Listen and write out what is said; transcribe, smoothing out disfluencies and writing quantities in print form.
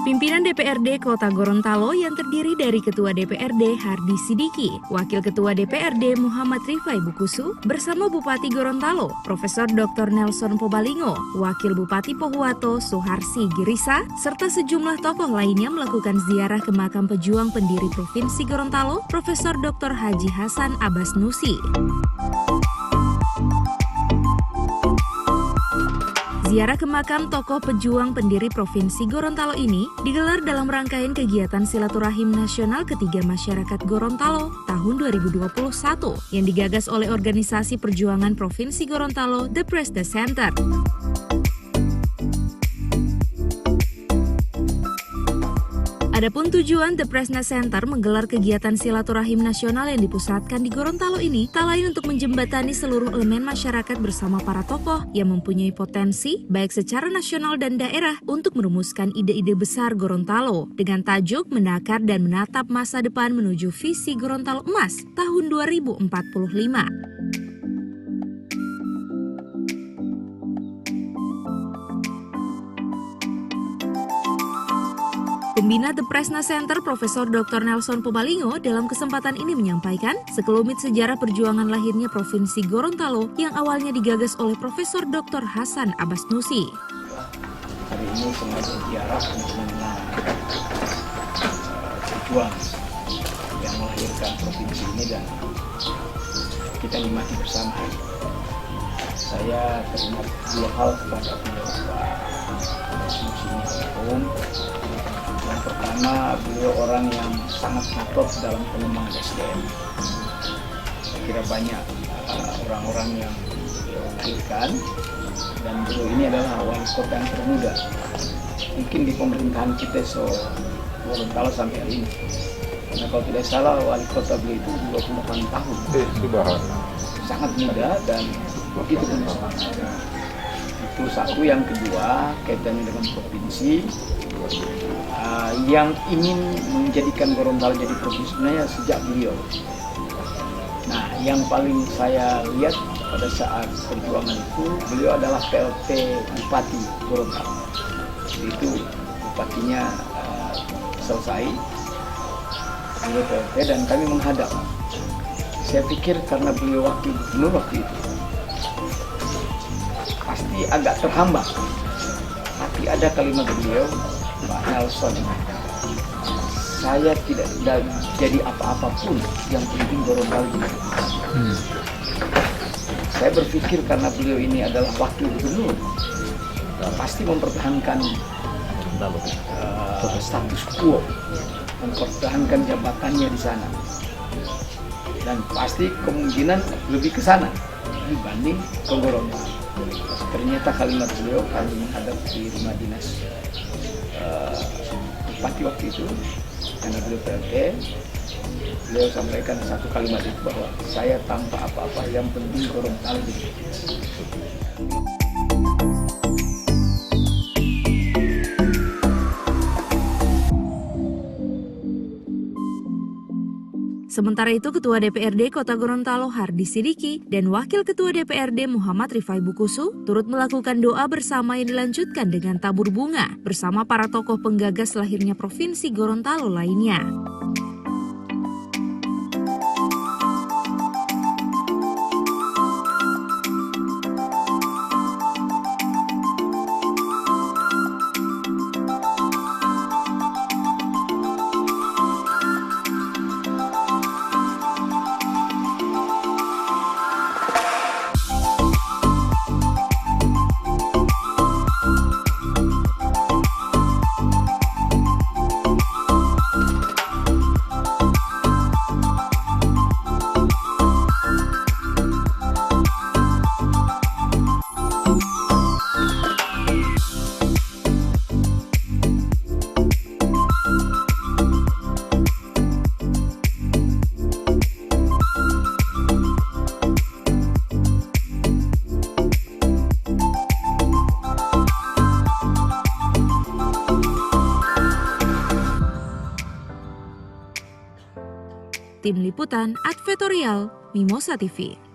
Pimpinan DPRD Kota Gorontalo yang terdiri dari Ketua DPRD Hardi Sidiki, Wakil Ketua DPRD Muhammad Rifai Bukusu, bersama Bupati Gorontalo, Profesor Dr. Nelson Pobalingo, Wakil Bupati Pohuwato Suharsi Girisa, serta sejumlah tokoh lainnya melakukan ziarah ke makam pejuang pendiri Provinsi Gorontalo, Profesor Dr. Haji Hasan Abbas Nusi. Ziarah ke makam tokoh pejuang pendiri Provinsi Gorontalo ini digelar dalam rangkaian kegiatan silaturahim nasional ketiga masyarakat Gorontalo tahun 2021 yang digagas oleh organisasi perjuangan Provinsi Gorontalo The Presda Center. Adapun tujuan The Presda Center menggelar kegiatan silaturahim nasional yang dipusatkan di Gorontalo ini tak lain untuk menjembatani seluruh elemen masyarakat bersama para tokoh yang mempunyai potensi baik secara nasional dan daerah untuk merumuskan ide-ide besar Gorontalo dengan tajuk menakar dan menatap masa depan menuju visi Gorontalo Emas tahun 2045. Pembina The Presda Center Profesor Dr. Nelson Pobalingo dalam kesempatan ini menyampaikan sekelumit sejarah perjuangan lahirnya Provinsi Gorontalo yang awalnya digagas oleh Profesor Dr. Hasan Abbas Nusi. Hari ini sengaja ziarah untuk mengenal pejuang yang melahirkan provinsi ini dan kita nikmati bersama. Saya teringat dua hal kepada beliau Pak Nusi. Yang pertama, beliau orang yang sangat ngotot dalam pengembangan SDM. Saya kira banyak orang-orang yang beliau lahirkan dan beliau ini adalah wali kota yang termuda. Mungkin di pemerintahan kita Gorontalo sampai hari ini. Karena kalau tidak salah wali kota beliau itu 28 tahun. Sangat muda dan begitu penuh. Itu satu. Yang kedua, kaitannya dengan provinsi. Yang ingin menjadikan Gorontalo jadi provinsi sebenarnya sejak beliau. Nah, yang paling saya lihat pada saat perjuangan itu, beliau adalah PLT Bupati Gorontalo. Itu bupatinya selesai, beliau PLT dan kami menghadap. Saya pikir karena beliau wakil gubernur waktu itu, pasti agak terhambat. Tapi ada kalimat beliau, Pak Nelson, saya tidak jadi apa-apapun, yang penting Gorontalo jadi. Saya berpikir karena beliau ini adalah wakil gubernur, pasti mempertahankan status quo, mempertahankan jabatannya di sana, dan pasti kemungkinan lebih ke sana dibanding ke Gorontalo. Ternyata kalimat beliau kami menghadap di rumah dinas bupati waktu itu, karena beliau PLT, beliau sampaikan satu kalimat itu bahwa saya tanpa apa-apa, yang penting Gorontalo gitu. Sementara itu, Ketua DPRD Kota Gorontalo Hardi Sidiki dan Wakil Ketua DPRD Muhammad Rifai Bukusu turut melakukan doa bersama yang dilanjutkan dengan tabur bunga bersama para tokoh penggagas lahirnya Provinsi Gorontalo lainnya. Tim Liputan Advertorial Mimosa TV.